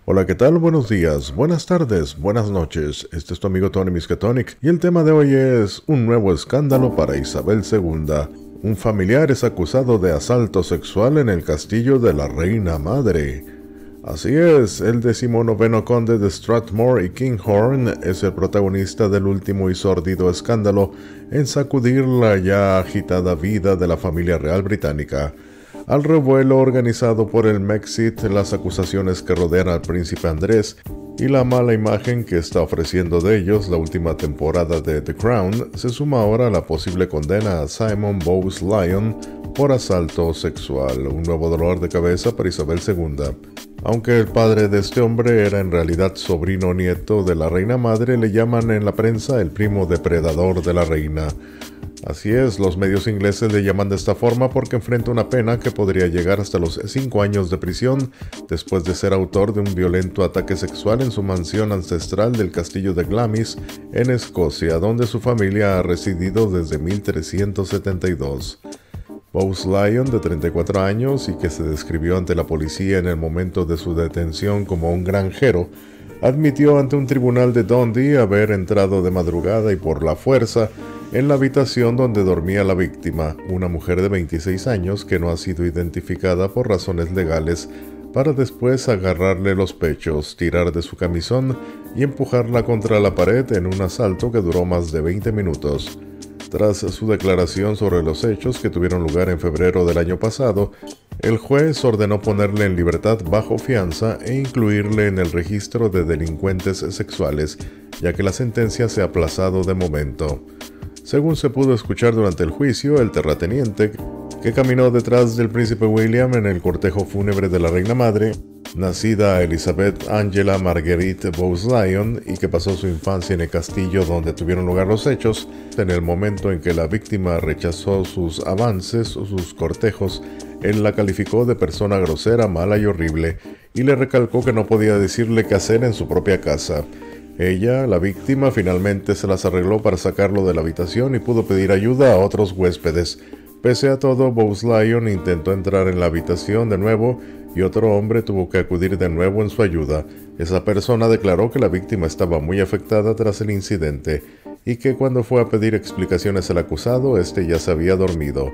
Hola, ¿qué tal? Buenos días, buenas tardes, buenas noches. Este es tu amigo Tony Miskatonic y el tema de hoy es un nuevo escándalo para Isabel II. Un familiar es acusado de asalto sexual en el castillo de la reina madre. Así es, el 19º conde de Strathmore y Kinghorn es el protagonista del último y sórdido escándalo en sacudir la ya agitada vida de la familia real británica. Al revuelo organizado por el Mexit, las acusaciones que rodean al príncipe Andrés y la mala imagen que está ofreciendo de ellos la última temporada de The Crown, se suma ahora la posible condena a Simon Bowes-Lyon por asalto sexual, un nuevo dolor de cabeza para Isabel II. Aunque el padre de este hombre era en realidad sobrino nieto de la reina madre, le llaman en la prensa el primo depredador de la reina. Así es, los medios ingleses le llaman de esta forma porque enfrenta una pena que podría llegar hasta los 5 años de prisión después de ser autor de un violento ataque sexual en su mansión ancestral del castillo de Glamis en Escocia, donde su familia ha residido desde 1372. Bowes-Lyon, de 34 años y que se describió ante la policía en el momento de su detención como un granjero, admitió ante un tribunal de Dundee haber entrado de madrugada y por la fuerza en la habitación donde dormía la víctima, una mujer de 26 años que no ha sido identificada por razones legales, para después agarrarle los pechos, tirar de su camisón y empujarla contra la pared en un asalto que duró más de 20 minutos. Tras su declaración sobre los hechos que tuvieron lugar en febrero del año pasado, el juez ordenó ponerle en libertad bajo fianza e incluirle en el registro de delincuentes sexuales, ya que la sentencia se ha aplazado de momento. Según se pudo escuchar durante el juicio, el terrateniente, que caminó detrás del príncipe William en el cortejo fúnebre de la reina madre, nacida Elizabeth Angela Marguerite Bowes-Lyon y que pasó su infancia en el castillo donde tuvieron lugar los hechos, en el momento en que la víctima rechazó sus avances o sus cortejos, él la calificó de persona grosera, mala y horrible, y le recalcó que no podía decirle qué hacer en su propia casa. Ella, la víctima, finalmente se las arregló para sacarlo de la habitación y pudo pedir ayuda a otros huéspedes. Pese a todo, Bowes-Lyon intentó entrar en la habitación de nuevo y otro hombre tuvo que acudir de nuevo en su ayuda. Esa persona declaró que la víctima estaba muy afectada tras el incidente y que cuando fue a pedir explicaciones al acusado, este ya se había dormido.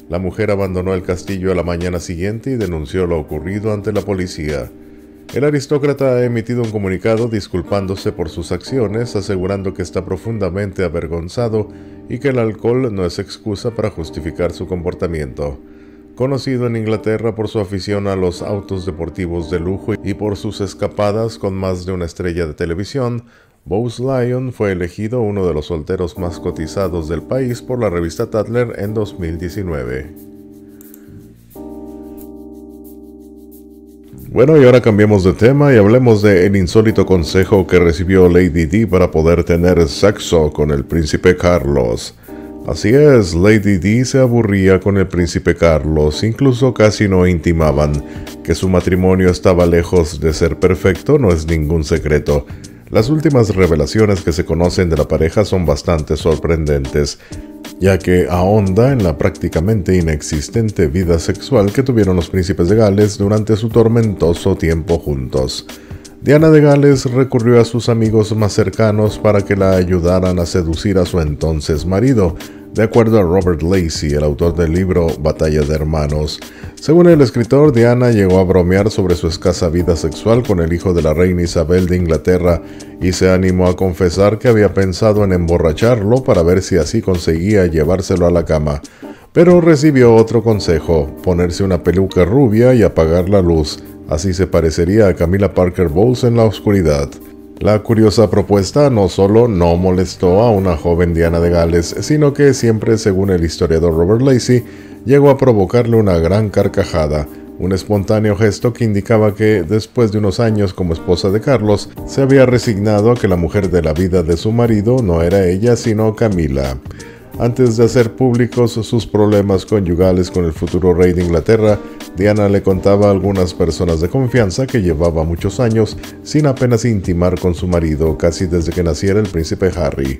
La mujer abandonó el castillo a la mañana siguiente y denunció lo ocurrido ante la policía. El aristócrata ha emitido un comunicado disculpándose por sus acciones, asegurando que está profundamente avergonzado y que el alcohol no es excusa para justificar su comportamiento. Conocido en Inglaterra por su afición a los autos deportivos de lujo y por sus escapadas con más de una estrella de televisión, Bowes-Lyon fue elegido uno de los solteros más cotizados del país por la revista Tatler en 2019. Bueno, y ahora cambiemos de tema y hablemos de el insólito consejo que recibió Lady Di para poder tener sexo con el príncipe Carlos. Así es, Lady Di se aburría con el príncipe Carlos, incluso casi no intimaban. Que su matrimonio estaba lejos de ser perfecto no es ningún secreto. Las últimas revelaciones que se conocen de la pareja son bastante sorprendentes, ya que ahonda en la prácticamente inexistente vida sexual que tuvieron los príncipes de Gales durante su tormentoso tiempo juntos. Diana de Gales recurrió a sus amigos más cercanos para que la ayudaran a seducir a su entonces marido, de acuerdo a Robert Lacey, el autor del libro Batalla de Hermanos. Según el escritor, Diana llegó a bromear sobre su escasa vida sexual con el hijo de la reina Isabel de Inglaterra y se animó a confesar que había pensado en emborracharlo para ver si así conseguía llevárselo a la cama. Pero recibió otro consejo: ponerse una peluca rubia y apagar la luz. Así se parecería a Camilla Parker Bowles en la oscuridad. La curiosa propuesta no solo no molestó a una joven Diana de Gales, sino que siempre, según el historiador Robert Lacey, llegó a provocarle una gran carcajada, un espontáneo gesto que indicaba que, después de unos años como esposa de Carlos, se había resignado a que la mujer de la vida de su marido no era ella sino Camila. Antes de hacer públicos sus problemas conyugales con el futuro rey de Inglaterra, Diana le contaba a algunas personas de confianza que llevaba muchos años sin apenas intimar con su marido, casi desde que naciera el príncipe Harry.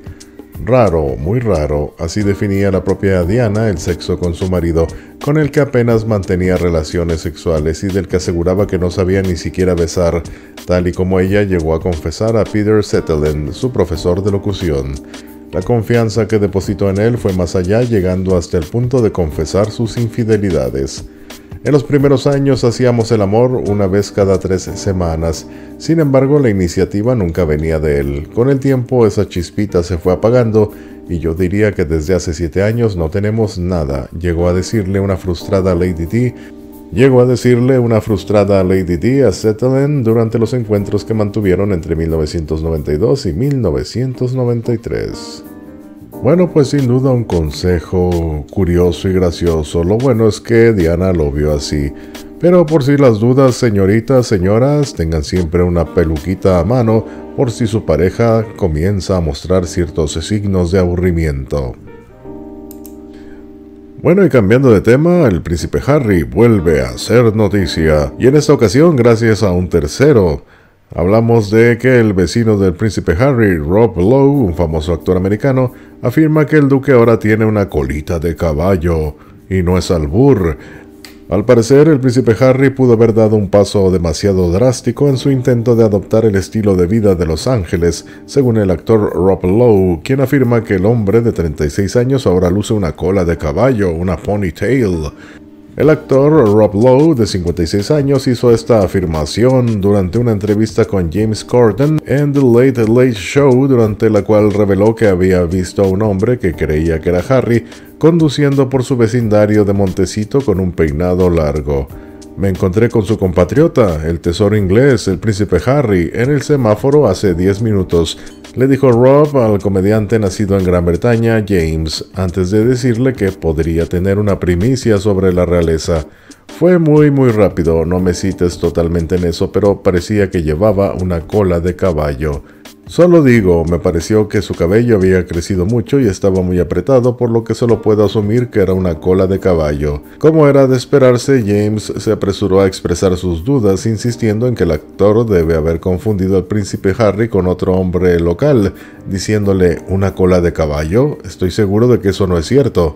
Raro, muy raro, así definía la propia Diana el sexo con su marido, con el que apenas mantenía relaciones sexuales y del que aseguraba que no sabía ni siquiera besar, tal y como ella llegó a confesar a Peter Sutherland, su profesor de locución. La confianza que depositó en él fue más allá, llegando hasta el punto de confesar sus infidelidades. En los primeros años hacíamos el amor una vez cada 3 semanas, sin embargo la iniciativa nunca venía de él. Con el tiempo esa chispita se fue apagando y yo diría que desde hace 7 años no tenemos nada, llegó a decirle una frustrada Lady D a Sutherland durante los encuentros que mantuvieron entre 1992 y 1993. Bueno, pues sin duda un consejo curioso y gracioso. Lo bueno es que Diana lo vio así. Pero por si las dudas, señoritas, señoras, tengan siempre una peluquita a mano por si su pareja comienza a mostrar ciertos signos de aburrimiento. Bueno, y cambiando de tema, el príncipe Harry vuelve a hacer noticia, y en esta ocasión gracias a un tercero. Hablamos de que el vecino del príncipe Harry, Rob Lowe, un famoso actor americano, afirma que el duque ahora tiene una colita de caballo, y no es albur. Al parecer, el príncipe Harry pudo haber dado un paso demasiado drástico en su intento de adoptar el estilo de vida de Los Ángeles, según el actor Rob Lowe, quien afirma que el hombre de 36 años ahora luce una cola de caballo, una ponytail. El actor Rob Lowe, de 56 años, hizo esta afirmación durante una entrevista con James Corden en The Late Late Show, durante la cual reveló que había visto a un hombre que creía que era Harry conduciendo por su vecindario de Montecito con un peinado largo. Me encontré con su compatriota, el tesoro inglés, el príncipe Harry, en el semáforo hace 10 minutos, le dijo Rob al comediante nacido en Gran Bretaña, James, antes de decirle que podría tener una primicia sobre la realeza. Fue muy rápido, no me cites totalmente en eso, pero parecía que llevaba una cola de caballo. Solo digo, me pareció que su cabello había crecido mucho y estaba muy apretado, por lo que solo puedo asumir que era una cola de caballo. Como era de esperarse, James se apresuró a expresar sus dudas, insistiendo en que el actor debe haber confundido al príncipe Harry con otro hombre local, diciéndole ¿una cola de caballo? Estoy seguro de que eso no es cierto.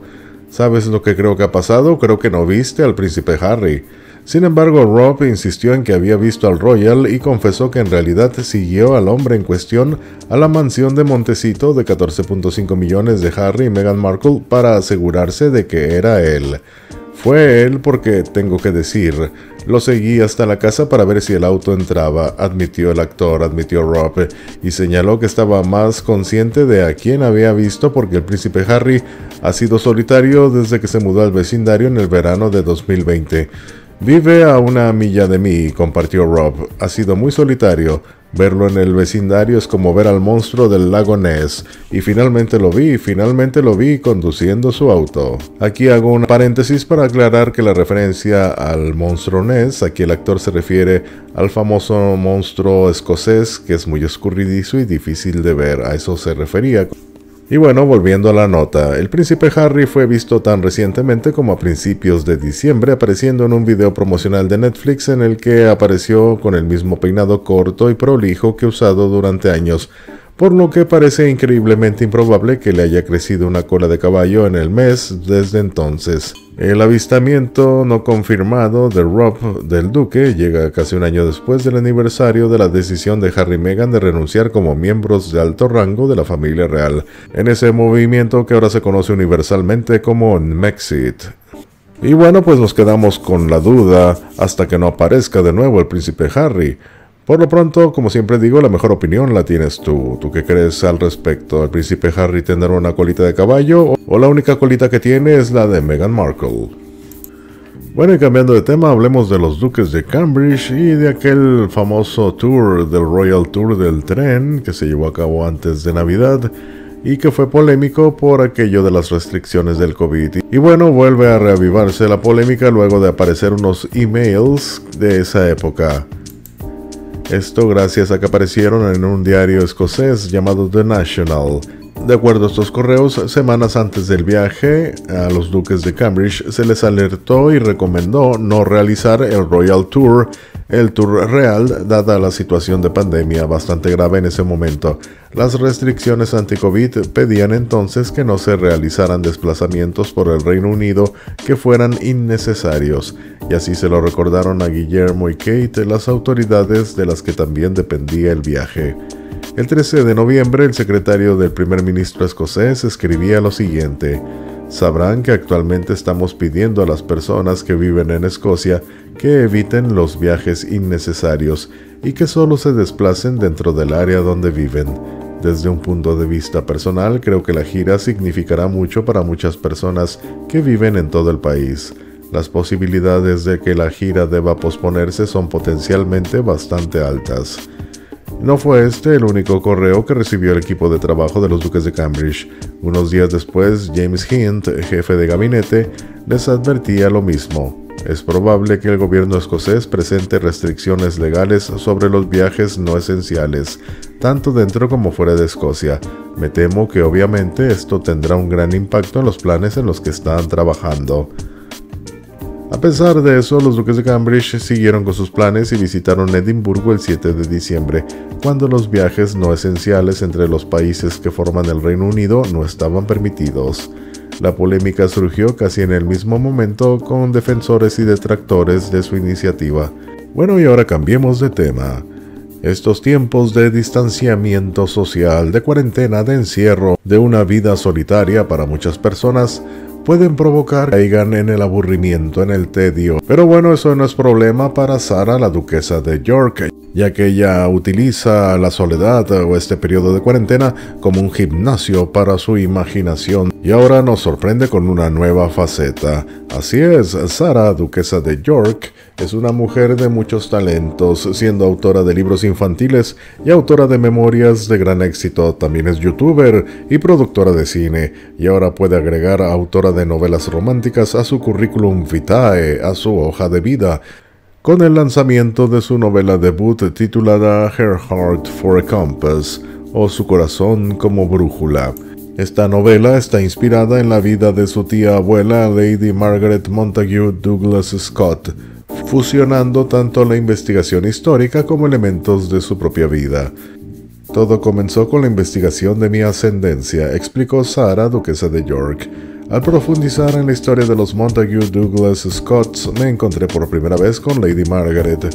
¿Sabes lo que creo que ha pasado? Creo que no viste al príncipe Harry. Sin embargo, Rob insistió en que había visto al Royal y confesó que en realidad siguió al hombre en cuestión a la mansión de Montecito de 14.5 millones de Harry y Meghan Markle para asegurarse de que era él. Fue él porque, tengo que decir, lo seguí hasta la casa para ver si el auto entraba, admitió el actor, admitió Rob, y señaló que estaba más consciente de a quién había visto porque el príncipe Harry ha sido solitario desde que se mudó al vecindario en el verano de 2020. Vive a 1 milla de mí, compartió Rob. Ha sido muy solitario. Verlo en el vecindario es como ver al monstruo del lago Ness. Y finalmente lo vi conduciendo su auto. Aquí hago un paréntesis para aclarar que la referencia al monstruo Ness, aquí el actor se refiere al famoso monstruo escocés que es muy escurridizo y difícil de ver. A eso se refería. Y bueno, volviendo a la nota, el príncipe Harry fue visto tan recientemente como a principios de diciembre, apareciendo en un video promocional de Netflix en el que apareció con el mismo peinado corto y prolijo que usado durante años, por lo que parece increíblemente improbable que le haya crecido una cola de caballo en el mes desde entonces. El avistamiento no confirmado de Rob del Duque llega casi un año después del aniversario de la decisión de Harry y Meghan de renunciar como miembros de alto rango de la familia real, en ese movimiento que ahora se conoce universalmente como Mexit. Y bueno, pues nos quedamos con la duda hasta que no aparezca de nuevo el príncipe Harry. Por lo pronto, como siempre digo, la mejor opinión la tienes tú. ¿Tú qué crees al respecto? ¿El príncipe Harry tendrá una colita de caballo o la única colita que tiene es la de Meghan Markle? Bueno, y cambiando de tema, hablemos de los duques de Cambridge y de aquel famoso tour del Royal Tour del tren que se llevó a cabo antes de Navidad y que fue polémico por aquello de las restricciones del COVID. Y bueno, vuelve a reavivarse la polémica luego de aparecer unos emails de esa época. Esto gracias a que aparecieron en un diario escocés llamado The National. De acuerdo a estos correos, semanas antes del viaje, a los duques de Cambridge se les alertó y recomendó no realizar el Royal Tour, el tour real, dada la situación de pandemia bastante grave en ese momento. Las restricciones anti-COVID pedían entonces que no se realizaran desplazamientos por el Reino Unido que fueran innecesarios, y así se lo recordaron a Guillermo y Kate, las autoridades de las que también dependía el viaje. El 13 de noviembre, el secretario del primer ministro escocés escribía lo siguiente: sabrán que actualmente estamos pidiendo a las personas que viven en Escocia que eviten los viajes innecesarios y que solo se desplacen dentro del área donde viven. Desde un punto de vista personal, creo que la gira significará mucho para muchas personas que viven en todo el país. Las posibilidades de que la gira deba posponerse son potencialmente bastante altas. No fue este el único correo que recibió el equipo de trabajo de los duques de Cambridge. Unos días después, James Hint, jefe de gabinete, les advertía lo mismo. Es probable que el gobierno escocés presente restricciones legales sobre los viajes no esenciales, tanto dentro como fuera de Escocia. Me temo que obviamente esto tendrá un gran impacto en los planes en los que están trabajando. A pesar de eso, los duques de Cambridge siguieron con sus planes y visitaron Edimburgo el 7 de diciembre, cuando los viajes no esenciales entre los países que forman el Reino Unido no estaban permitidos. La polémica surgió casi en el mismo momento con defensores y detractores de su iniciativa. Bueno, y ahora cambiemos de tema. Estos tiempos de distanciamiento social, de cuarentena, de encierro, de una vida solitaria para muchas personas, pueden provocar que caigan en el aburrimiento, en el tedio. Pero bueno, eso no es problema para Sarah, la duquesa de York, ya que ella utiliza la soledad o este periodo de cuarentena como un gimnasio para su imaginación. Y ahora nos sorprende con una nueva faceta. Así es, Sarah, duquesa de York, es una mujer de muchos talentos, siendo autora de libros infantiles y autora de memorias de gran éxito. También es youtuber y productora de cine, y ahora puede agregar a autora de novelas románticas a su currículum vitae, a su hoja de vida, con el lanzamiento de su novela debut titulada Her Heart for a Compass, o Su corazón como brújula. Esta novela está inspirada en la vida de su tía abuela Lady Margaret Montague Douglas Scott, fusionando tanto la investigación histórica como elementos de su propia vida. Todo comenzó con la investigación de mi ascendencia, explicó Sarah, duquesa de York. Al profundizar en la historia de los Montague Douglas Scotts, me encontré por primera vez con Lady Margaret,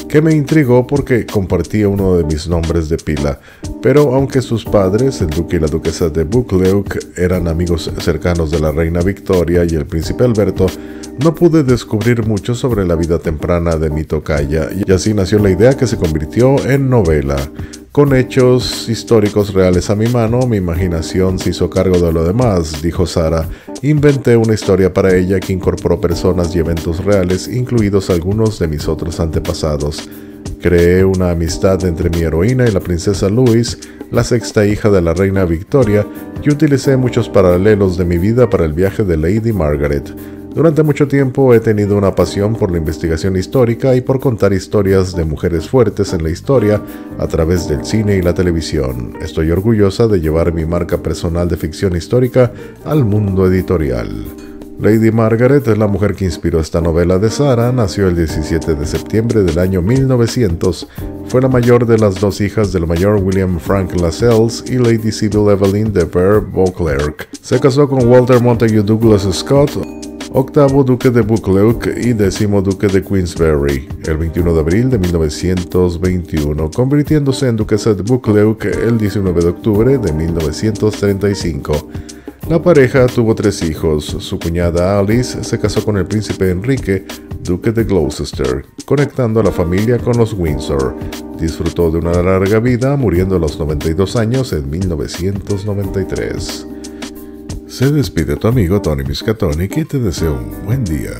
que me intrigó porque compartía uno de mis nombres de pila. Pero aunque sus padres, el duque y la duquesa de Buccleuch, eran amigos cercanos de la reina Victoria y el príncipe Alberto, no pude descubrir mucho sobre la vida temprana de mi tocaya, y así nació la idea que se convirtió en novela. Con hechos históricos reales a mi mano, mi imaginación se hizo cargo de lo demás, dijo Sarah. Inventé una historia para ella que incorporó personas y eventos reales, incluidos algunos de mis otros antepasados. Creé una amistad entre mi heroína y la princesa Louise, la sexta hija de la reina Victoria, y utilicé muchos paralelos de mi vida para el viaje de Lady Margaret. Durante mucho tiempo he tenido una pasión por la investigación histórica y por contar historias de mujeres fuertes en la historia a través del cine y la televisión. Estoy orgullosa de llevar mi marca personal de ficción histórica al mundo editorial. Lady Margaret es la mujer que inspiró esta novela de Sarah. Nació el 17 de septiembre del año 1900. Fue la mayor de las dos hijas del mayor William Frank Lascelles y Lady Sybil Evelyn de Vere-Beauclerk. Se casó con Walter Montague Douglas Scott, octavo duque de Buccleuch y décimo duque de Queensberry, el 21 de abril de 1921, convirtiéndose en duquesa de Buccleuch el 19 de octubre de 1935. La pareja tuvo 3 hijos. Su cuñada Alice se casó con el príncipe Enrique, duque de Gloucester, conectando a la familia con los Windsor. Disfrutó de una larga vida, muriendo a los 92 años en 1993. Se despide tu amigo Tony Miskatonic y te deseo un buen día.